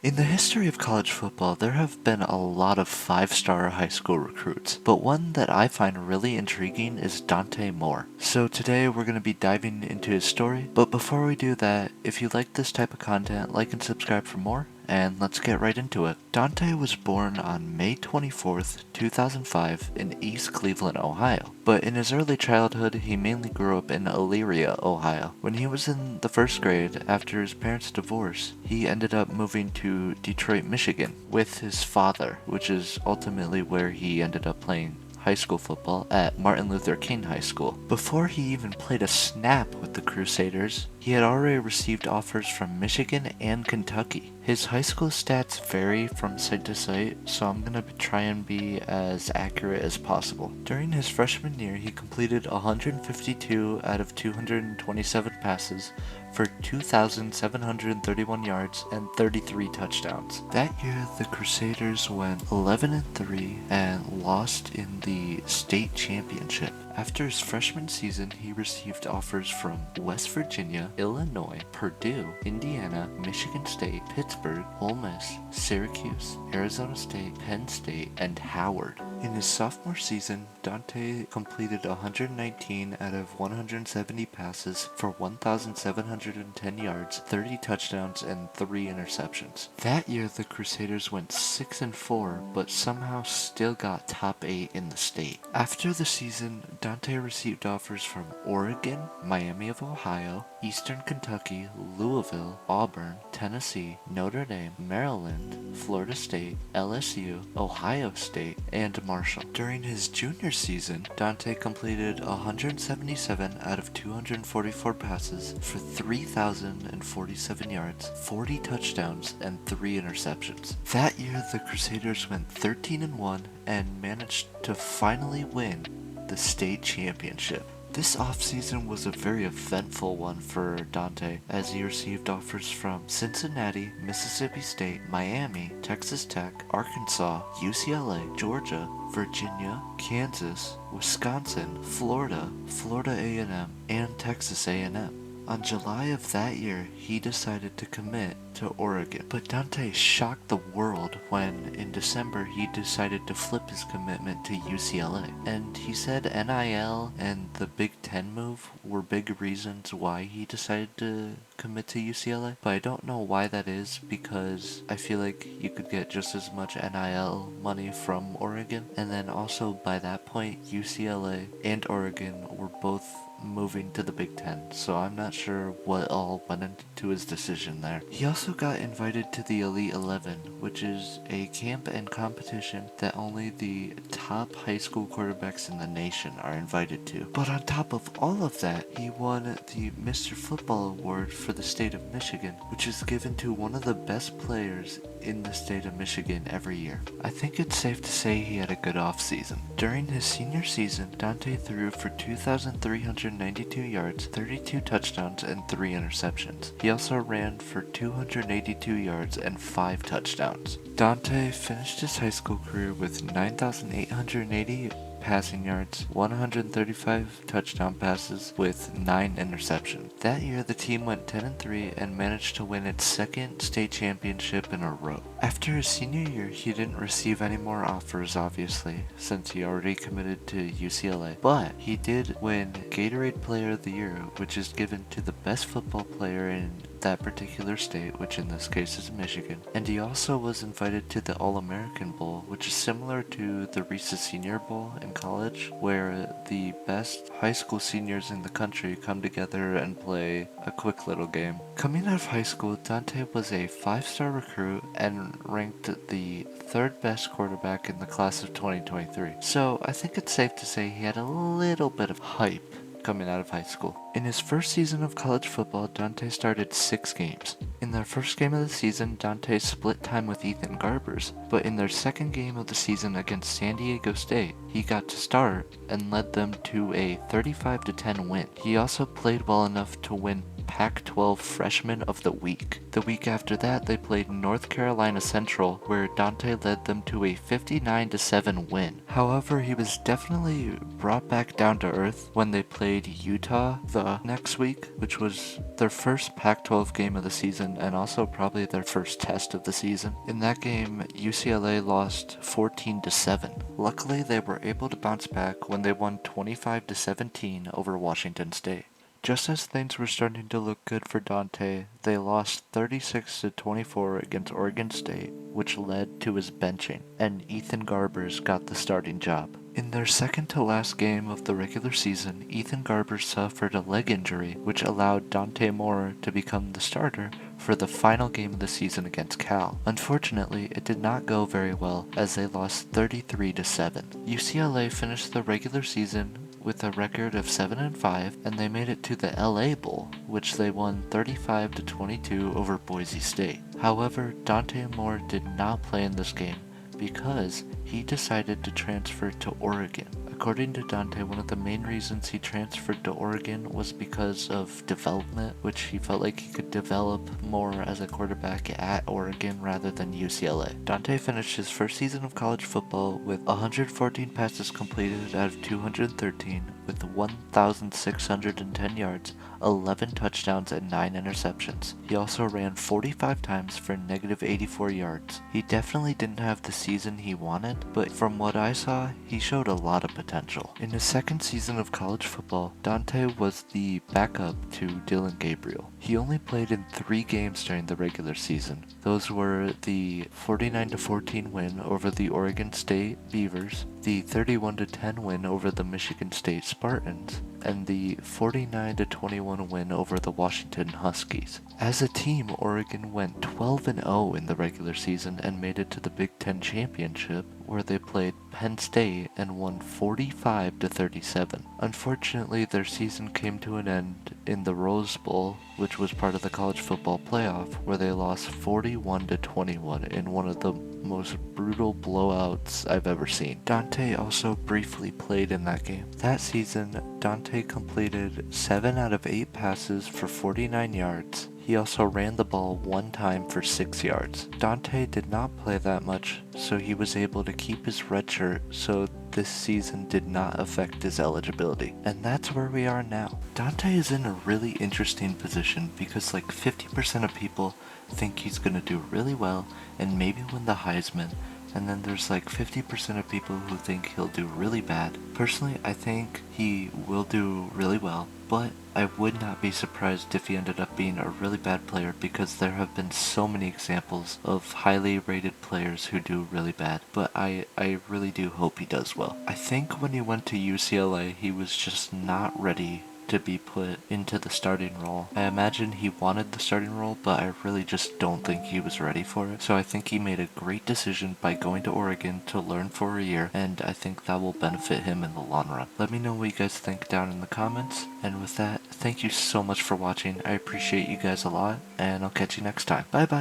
In the history of college football, there have been a lot of five-star high school recruits, but one that I find really intriguing is Dante Moore. So today we're going to be diving into his story, but before we do that, if you like this type of content, like and subscribe for more, and let's get right into it. Dante was born on May 24th, 2005 in East Cleveland, Ohio, but in his early childhood he mainly grew up in Elyria, Ohio. When he was in the first grade, after his parents' divorce, he ended up moving to Detroit, Michigan with his father, which is ultimately where he ended up playing high school football at Martin Luther King High School. Before he even played a snap with the Crusaders, he had already received offers from Michigan and Kentucky. His high school stats vary from site to site, so I'm gonna try and be as accurate as possible. During his freshman year, he completed 152 out of 227 passes for 2,731 yards and 33 touchdowns. That year, the Crusaders went 11-3 and lost in the state championship. After his freshman season, he received offers from West Virginia, Illinois, Purdue, Indiana, Michigan State, Pittsburgh, Ole Miss, Syracuse, Arizona State, Penn State, and Howard. In his sophomore season, Dante completed 119 out of 170 passes for 1,710 yards, 30 touchdowns, and 3 interceptions. That year, the Crusaders went 6-4, but somehow still got top 8 in the state. After the season, Dante received offers from Oregon, Miami of Ohio, Eastern Kentucky, Louisville, Auburn, Tennessee, Notre Dame, Maryland, Florida State, LSU, Ohio State, and Marshall. During his junior season, Dante completed 177 out of 244 passes for 3,047 yards, 40 touchdowns, and 3 interceptions. That year, the Crusaders went 13-1 and managed to finally win the state championship. This offseason was a very eventful one for Dante, as he received offers from Cincinnati, Mississippi State, Miami, Texas Tech, Arkansas, UCLA, Georgia, Virginia, Kansas, Wisconsin, Florida, Florida A&M, and Texas A&M. On July of that year, he decided to commit to Oregon, but Dante shocked the world when, in December, he decided to flip his commitment to UCLA. And he said NIL and the Big Ten move were big reasons why he decided to commit to UCLA, but I don't know why that is, because I feel like you could get just as much NIL money from Oregon, and then also by that point, UCLA and Oregon were both moving to the Big Ten, so I'm not sure what all went into his decision there. He also got invited to the Elite 11, which is a camp and competition that only the top high school quarterbacks in the nation are invited to. But on top of all of that, he won the Mr. Football Award for the state of Michigan, which is given to one of the best players in the state of Michigan every year. I think it's safe to say he had a good offseason. During his senior season, Dante threw for 2,392 yards, 32 touchdowns, and 3 interceptions. He also ran for 282 yards and 5 touchdowns. Dante finished his high school career with 9,880 passing yards, 135 touchdown passes with 9 interceptions. That year the team went 10-3 and managed to win its second state championship in a row. After his senior year, he didn't receive any more offers, obviously, since he already committed to UCLA, but he did win Gatorade Player of the Year, which is given to the best football player in that particular state, which in this case is Michigan. And he also was invited to the All-American Bowl, which is similar to the Reese's Senior Bowl in college, where the best high school seniors in the country come together and play a quick little game. Coming out of high school, Dante was a 5-star recruit and ranked the 3rd best quarterback in the class of 2023. So I think it's safe to say he had a little bit of hype coming out of high school. In his first season of college football, Dante started 6 games. In their first game of the season, Dante split time with Ethan Garbers, but in their second game of the season against San Diego State, he got to start and led them to a 35-10 win. He also played well enough to win Pac-12 Freshman of the Week. The week after that, they played North Carolina Central, where Dante led them to a 59-7 win. However, he was definitely brought back down to earth when they played Utah the next week, which was their first Pac-12 game of the season and also probably their first test of the season. In that game, UCLA lost 14-7. Luckily, they were able to bounce back when they won 25-17 over Washington State. Just as things were starting to look good for Dante, they lost 36-24 against Oregon State, which led to his benching, and Ethan Garbers got the starting job. In their second to last game of the regular season, Ethan Garbers suffered a leg injury, which allowed Dante Moore to become the starter for the final game of the season against Cal. Unfortunately, it did not go very well as they lost 33-7. UCLA finished the regular season with a record of 7-5, and they made it to the LA Bowl, which they won 35-22 over Boise State. However, Dante Moore did not play in this game because he decided to transfer to Oregon. According to Dante, one of the main reasons he transferred to Oregon was because of development, which he felt like he could develop more as a quarterback at Oregon rather than UCLA. Dante finished his first season of college football with 114 passes completed out of 213 with 1,610 yards, 11 touchdowns, and 9 interceptions. He also ran 45 times for -84 yards. He definitely didn't have the season he wanted, but from what I saw, he showed a lot of potential. In his second season of college football, Dante was the backup to Dylan Gabriel. He only played in 3 games during the regular season. Those were the 49-14 win over the Oregon State Beavers, the 31-10 win over the Michigan State Spartans, and the 49-21 win over the Washington Huskies. As a team, Oregon went 12-0 in the regular season and made it to the Big Ten Championship, where they played Penn State and won 45-37. Unfortunately, their season came to an end in the Rose Bowl, which was part of the college football playoff, where they lost 41-21 in one of the most brutal blowouts I've ever seen. Dante also briefly played in that game. That season, Dante completed 7 out of 8 passes for 49 yards. He also ran the ball 1 time for 6 yards. Dante did not play that much, so he was able to keep his red shirt, so this season did not affect his eligibility. And that's where we are now. Dante is in a really interesting position because like 50% of people think he's gonna do really well and maybe win the Heisman, and then there's like 50% of people who think he'll do really bad. Personally, I think he will do really well, but I would not be surprised if he ended up being a really bad player because there have been so many examples of highly rated players who do really bad, but I really do hope he does well. I think when he went to UCLA, he was just not ready to be put into the starting role. I imagine he wanted the starting role, but I really just don't think he was ready for it. So I think he made a great decision by going to Oregon to learn for a year, and I think that will benefit him in the long run. Let me know what you guys think down in the comments, and with that, thank you so much for watching. I appreciate you guys a lot, and I'll catch you next time. Bye bye!